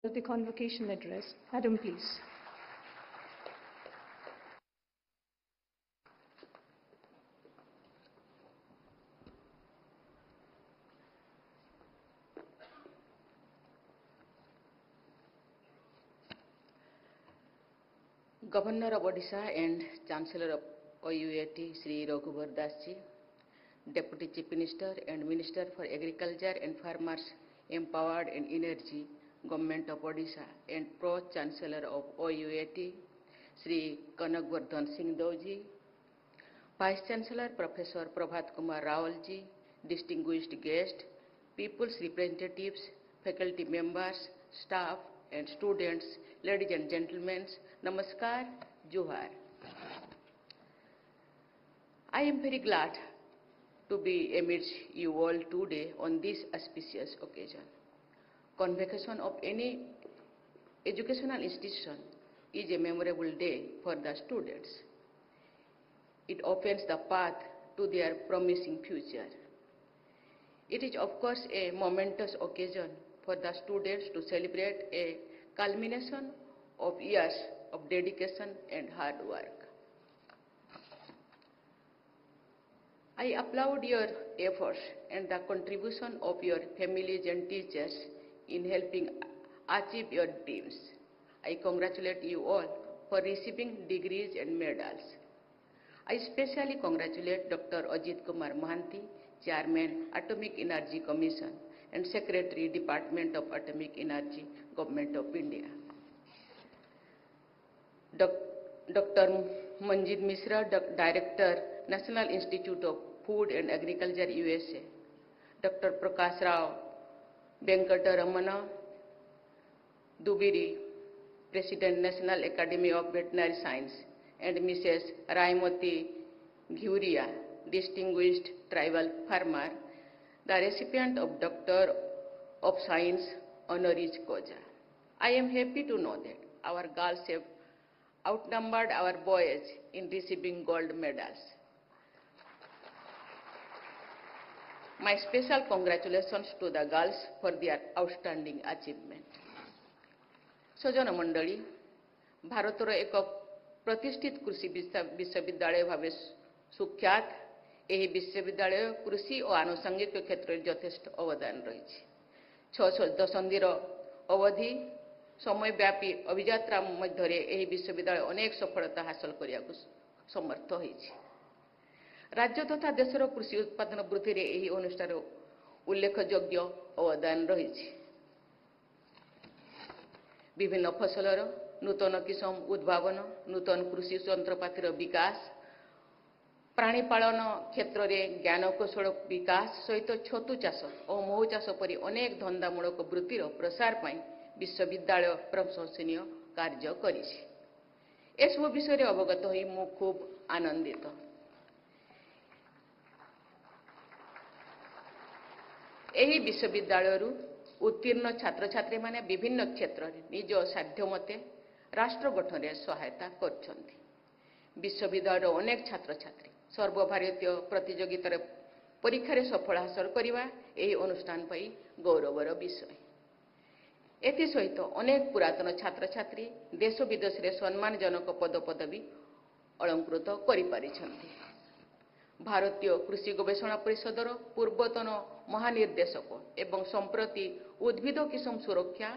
The convocation address. Madam, please. Governor of Odisha and Chancellor of OUAT, Sri Raghuvar Dasji, Deputy Chief Minister and Minister for Agriculture and Farmers Empowered and Energy, Government of Odisha, and Pro-Chancellor of OUAT, Sri Kanakvardhan Singh Dauji, Vice Chancellor Professor Prabhat Kumar Rawalji, distinguished guests, people's representatives, faculty members, staff, and students, ladies and gentlemen, Namaskar, Johar. I am very glad to be amidst you all today on this auspicious occasion. Convocation of any educational institution is a memorable day for the students. It opens the path to their promising future. It is, of course, a momentous occasion for the students to celebrate a culmination of years of dedication and hard work. I applaud your efforts and the contribution of your families and teachers in helping achieve your dreams. I congratulate you all for receiving degrees and medals. I especially congratulate Dr. Ajit Kumar Mohanty, Chairman, Atomic Energy Commission, and Secretary, Department of Atomic Energy, Government of India. Dr. Manjit Mishra, Director, National Institute of Food and Agriculture, USA. Dr. Prakash Rao Venkataramana Dubiri, President, National Academy of Veterinary Science, and Mrs. Raimati Ghuria, distinguished tribal farmer, the recipient of Doctor of Science honoris causa. I am happy to know that our girls have outnumbered our boys in receiving gold medals. My special congratulations to the girls for their outstanding achievement. Sojana Mandali, Bharatara ek प्रतिष्ठित कृषि विश्वविद्यालय भाव सुख्यात यह विश्वविद्यालय कृषि और आनुषंगिक क्षेत्र में यथेष्ट अवदान रही छह दशंधि अवधि समयव्यापी अभियात्रा मध्य यह विश्वविद्यालय अनेक सफलता हासिल करने समर्थ हो राज्य तथा देशर कृषि उत्पादन वृद्धि में यह अनुष्ठान उल्लेखयोग्य अवदान रही विभिन्न फसलर नूतन किसम उद्भावन नूतन कृषि यंत्रपातिर विकास प्राणीपालन क्षेत्र में ज्ञान कौशल विकास सहित छतु चाष और महू चाष परी अनेक धंदामूलक वृत्तिर प्रसार पर विश्वविद्यालय प्रशंसनीय कार्य करिछि। एसबु विषय अवगत होई मु खूब आनंदित। एही विश्वविद्यालय उत्तीर्ण छात्र छात्री माने विभिन्न क्षेत्र में निज साध्य मते राष्ट्र गठन में सहायता करछन्ति। विश्वविद्यालय अनेक छात्र छात्री सर्वभारतीय प्रतियोगितार परीक्षा सफल हासिल करवा यही अनुष्ठान पाई गौरवर विषय। एथि सहित अनेक पुरातन छात्र छात्री देश विदेश में सम्मानजनक पद पदवी अलंकृत करिपारिछन्ति। भारतीय कृषि गवेषणा परिषदर पूर्वतन महानिर्देशक एवं संप्रति उद्भिद किसम सुरक्षा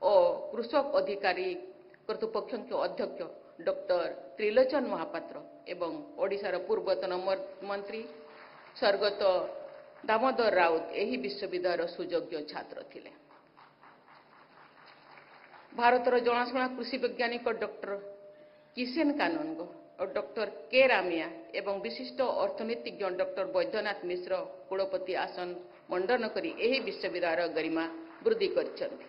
और कृषक अधिकारी कर्तृपक्ष अध्यक्ष डॉक्टर त्रिलोचन महापात्र एवं ओडिशार पूर्वतन मंत्री स्वर्गत दामोदर राउत यही विश्वविद्यालय सुयोग्य छात्र थिले। भारतर जनाशुना कृषि वैज्ञानिक डॉक्टर किशन कानूनगो और डॉक्टर के रामिया एवं विशिष्ट अर्थनीतिज्ञ डॉक्टर वैद्यनाथ मिश्र कुलपति आसन मंडन करी यही विश्वविद्यालय गरिमा वृद्धि करिसेंति।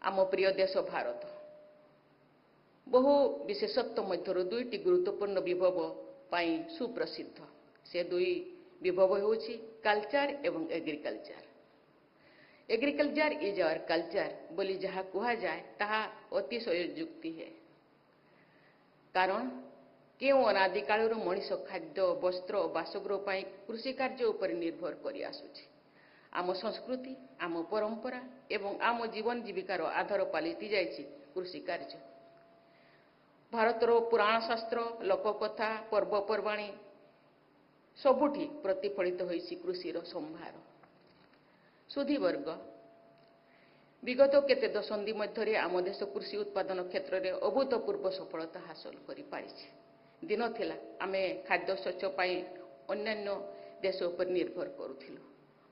आम प्रिय देश भारत बहु विशेषत्व मध्य दुईटी गुरुत्वपूर्ण विभव पाई सुप्रसिद्ध। से दुई विभव होछि कल्चर एवं agriculture. Agriculture is our culture बोली जहाँ कहा जाए ताहा अतिशय युक्ति है। कारण क्यों अनादि कालर मनीष खाद्य वस्त्र और बासगृह कृषि कार्य उपर निर्भर करि आसुछि। आम संस्कृति आम परंपरा एवं आम जीवन जीविकार आधार पलटि जाइछि कृषि कार्य। भारतर पुराण शास्त्र लोककथा पर्वपर्वाणी सबुठी प्रतिफलित होइछि कृषिर संभार। सुधीवर्ग विगत केते दशंधि मध्य आम देश कृषि उत्पादन क्षेत्र में अभूतपूर्व सफलता हासिल करि पारिछि। दिन थिला आमे खाद्य शस्य पाई अन्यान्य देश उपर निर्भर करुथिलु।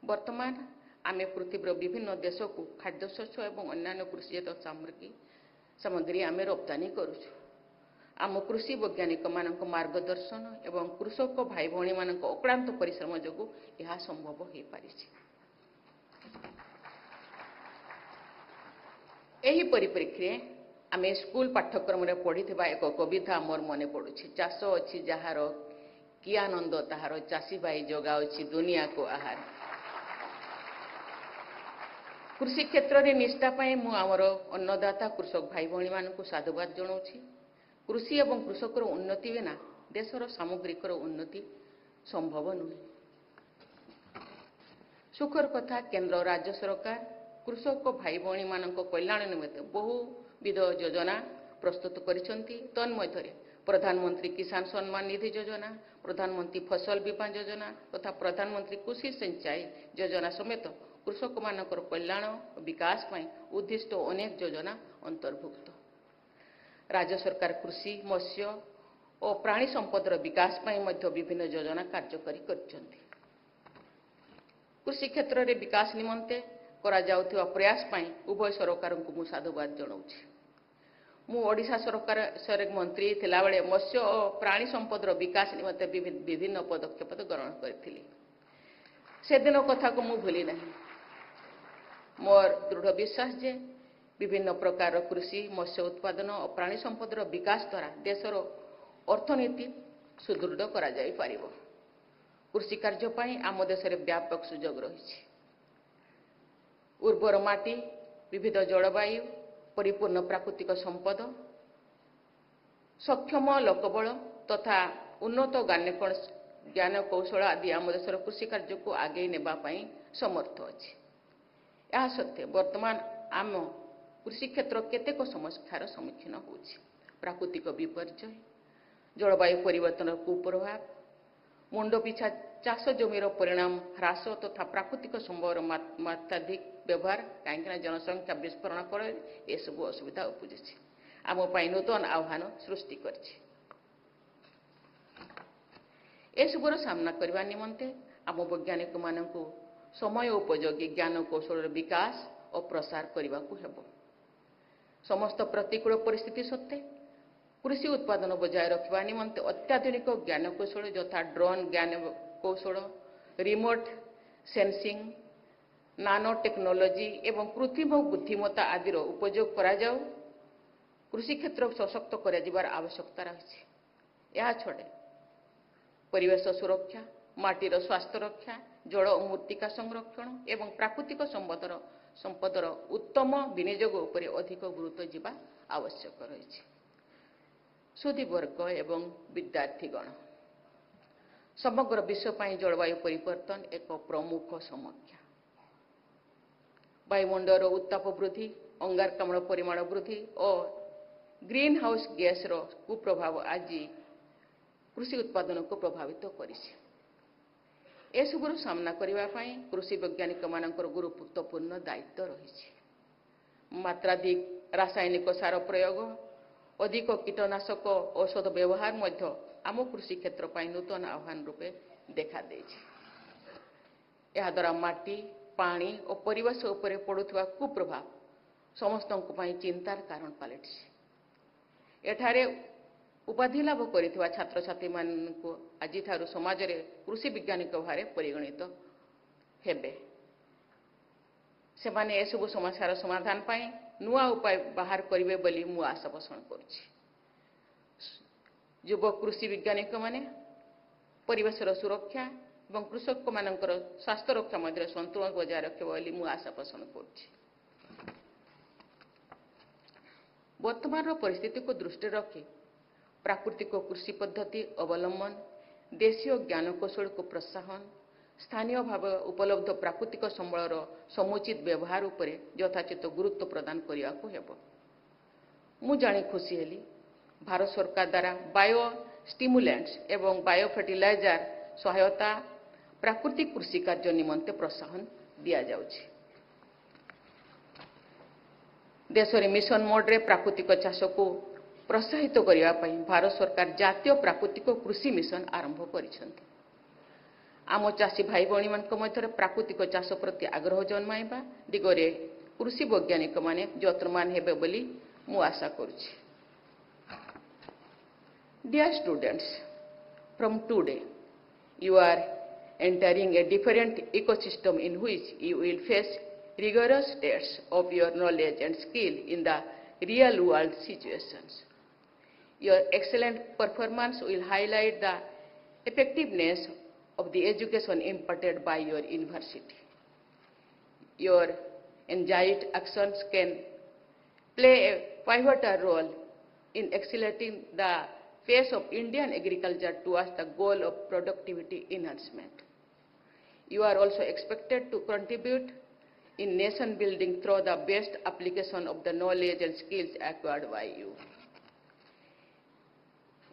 वर्तमान आमे पृथ्वीर विभिन्न देश को खाद्य शस्य एवं अन्यान्य कृषिजात सामग्री आमे रप्तानी करुछु। आम कृषि वैज्ञानिक मानक मार्गदर्शन एवं कृषक भाई भौणी मानक अक्लांत परिश्रम जोगु यह संभव हो पारिछि। एही परिप्रेक्षी आमे स्कूल पाठ्यक्रम रे पढ़िथिबा एक कविता मोर मने पड़ुछि। चाष अछि जहार कि आनंद ताहार चाषी भाई जगा अछि दुनिया को आहार। कृषि क्षेत्र में निष्ठा पाई मु आमर अन्नदाता कृषक भाई भौणी मानक साधुवाद जणाउछि। कृषि एवं कृषकर उन्नति बिना देशर सामग्रिक उन्नति संभव नुहे। सुखर कथा केंद्र राज्य सरकार कृषक भाई भौणी मानक कल्याण निमित्त बहुविध योजना प्रस्तुत करिसंती। तन्मध्यरे प्रधानमंत्री किसान सम्मान निधि योजना, प्रधानमंत्री फसल बीमा योजना तथा प्रधानमंत्री कृषि सिंचाई योजना समेत कृषक मानकर कल्याण और विकास पाई उद्दिष्ट अनेक योजना अंतर्भुक्त। राज्य सरकार कृषि मत्स्य और प्राणी संपदर विकास पाई मध्य विभिन्न योजना कार्यकारी करछंती। कृषि क्षेत्र में विकास निमंते करा जाउथिबा प्रयास पाई उभय सरकार को मु साधुवाद जणाउछि। मु ओडिशा सरकार मंत्री थिला बेले मत्स्य और प्राणी संपदर विकास निमंते विभिन्न पदक्षेप ग्रहण करथिली। से दिन कथा को मु भूली नहीं। मोर दृढ़ विश्वास जे विभिन्न प्रकार कृषि मत्स्य उत्पादन और प्राणी संपदर विकास द्वारा देशर अर्थनीति सुदृढ़ करा जाई पारिबो। कृषि कार्य पाई आम देश में व्यापक सुजोग रही। उर्वर माटी, विविध जलवायु, परिपूर्ण प्राकृतिक संपद, सक्षम लोकबल तथा उन्नत ज्ञान कौशल आदि आम देशर कृषि कार्य को आगे नेबा पाई समर्थ अछि। यह सत्य वर्तमान आम कृषि क्षेत्र केतेक समस्यार सम्मुखीन होछि। प्राकृतिक विपर्यय, जलवायु परिवर्तन कुप्रभाव, मुंड पिछा चाष जमीर परिणाम ह्रास तथा प्राकृतिक संपदर मात्राधिक व्यवहार कहीं जनसंख्या विस्फोरण फल ये सब असुविधा उपजी आम नूतन आह्वान सृष्टि कर सामना करने निमंते आम वैज्ञानिक मानक समय उपयोगी ज्ञान कौशल विकास और प्रसार करने को हेबो। समस्त प्रतिकूल परिस्थिति सत्वे कृषि उत्पादन बजाय रखा निमंते अत्याधुनिक ज्ञान कौशल यथा ड्रोन ज्ञान कौशल, रिमोट सेंसिंग, नानो टेक्नोलॉजी एवं कृत्रिम बुद्धिमत्ता आदि उपयोग करा जाऊ कृषि क्षेत्र सशक्त कर आवश्यकता रही। यह छड़े परिवेश सुरक्षा, माटीर स्वास्थ्य रक्षा, जल और मृत्तिका संरक्षण एवं प्राकृतिक संपदर उत्तम विनियोग उपर अधिक गुरुत्व जीवा आवश्यक रही। सुधीवर्ग एवं विद्यार्थीगण समग्र विश्व पाई जलवायु परिवर्तन एक प्रमुख समस्या। वायुमंडल उत्ताप वृद्धि, अंगारकाम्ल परिमाण वृद्धि और ग्रीन हाउस गैस कुप्रभाव आज कृषि उत्पादन को प्रभावित करिछि। एसबुर सामना करने कृषि वैज्ञानिक मानकर गुरुत्वपूर्ण दायित्व रही। मात्राधिक रासायनिक सार प्रयोग, अधिक कीटनाशक औषध व्यवहार मध्य आम कृषि क्षेत्र पाई नूतन आह्वान रूपे देखा देछि। यह द्वारा माटी, पानी और परिवेश उपरे पड़ुवा कुप्रभाव समस्त चिंतार कारण पलटि। एठारे उपाधि लाभ करिथिबा छात्र छात्री मानकु आजि थारु समाज रे कृषि वैज्ञानिक भारे परिगणित हेबे। सेमाने एसबु समस्यार समाधान पाई नुआ उपाय बाहर करिवे बोली मु आशा पोषण करुछि। युव कृषि वैज्ञानिक माने परिवेशर सुरक्षा और कृषक मानकर स्वास्थ्य रक्षा मध्य संतुलन बजाय रखे बोली मु आशा पोषण करुछि। वर्तमान परिस्थिति को दृष्टि रखी प्राकृतिक कृषि पद्धति अवलंबन, देशीय ज्ञान कौशल को प्रोत्साहन, ସ୍ଥାନୀୟ ଭାବେ ଉପଲବ୍ଧ ପ୍ରାକୃତିକ ସମ୍ବଳର ସମୁଚିତ ବ୍ୟବହାର ଉପରେ ଯଥାଚିତ ଗୁରୁତ୍ୱ ପ୍ରଦାନ କରିବାକୁ ହେବ। ମୁଁ ଜାଣି ଖୁସି ହେଲି ଭାରତ ସରକାର ଦ୍ୱାରା ବାୟୋ ଷ୍ଟିମୁଲାଣ୍ଟସ୍ ଏବଂ ବାୟୋ ଫର୍ଟିଲାଇଜର ସହାୟତା ପ୍ରାକୃତିକ କୃଷି କାର୍ଯ୍ୟ ନିମନ୍ତେ ପ୍ରୋତ୍ସାହନ ଦିଆଯାଉଛି। ଦେଶରେ ମିଶନ ମୋଡରେ ପ୍ରାକୃତିକ ଚାଷକୁ ପ୍ରୋତ୍ସାହିତ କରିବା ପାଇଁ ଭାରତ ସରକାର ଜାତୀୟ ପ୍ରାକୃତିକ କୃଷି ମିଶନ ଆରମ୍ଭ କରିଛନ୍ତି। ଆମ ଚାଷୀ ଭାଇ ଭଉଣୀମାନଙ୍କ ମଧ୍ୟରେ ପ୍ରାକୃତିକ ଚାଷ ପ୍ରତି ଆଗ୍ରହ ଜନ୍ମାଇବା ଦିଗରେ କୃଷି ବୈଜ୍ଞାନିକମାନେ ଯତ୍ନବାନ ହେବେ ବୋଲି ମୁଁ ଆଶା କରୁଛି। Dear students, from today you are entering a different ecosystem in which you will face rigorous tests of your knowledge and skill in the real world situations. Your excellent performance will highlight the effectiveness of the education imparted by your university. Your engaged actions can play a pivotal role in accelerating the pace of Indian agriculture towards the goal of productivity enhancement. You are also expected to contribute in nation building through the best application of the knowledge and skills acquired by you.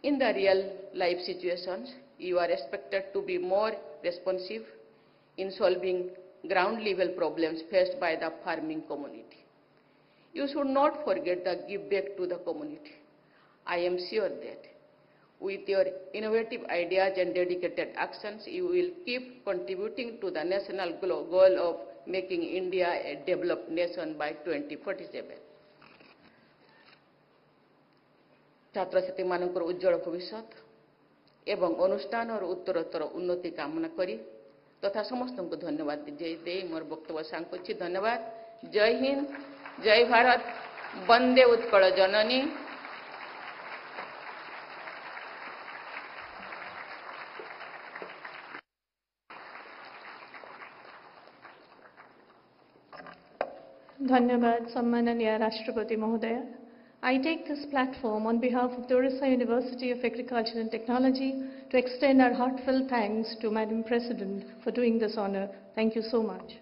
In the real life situations, you are expected to be more responsive in solving ground level problems faced by the farming community. You should not forget the give back to the community. I am sure that with your innovative ideas and dedicated actions, you will keep contributing to the national goal of making India a developed nation by 2047. ଛାତ୍ରଛାତ୍ରୀମାନଙ୍କର ଉଜ୍ଜଳ ଭବିଷ୍ୟତ ଏବଂ ଅନୁଷ୍ଠାନର ଉତ୍ତରୋତ୍ତର ଉନ୍ନତି କାମନା କରି ତଥା ସମସ୍ତଙ୍କୁ ଧନ୍ୟବାଦ ଦେଇ ମୋର ବକ୍ତବ୍ୟ ସାଙ୍ଗ କରୁଛି। ଧନ୍ୟବାଦ। ଜୟ ହିନ୍ଦ, ଜୟ ଭାରତ, ବନ୍ଦେ ଉତ୍କଳ ଜନନୀ। Dhanyabad, Sammananiya Rashtrapati Mahodaya. I take this platform on behalf of the Orissa University of Agriculture and Technology to extend our heartfelt thanks to Madam President for doing this honor. Thank you so much.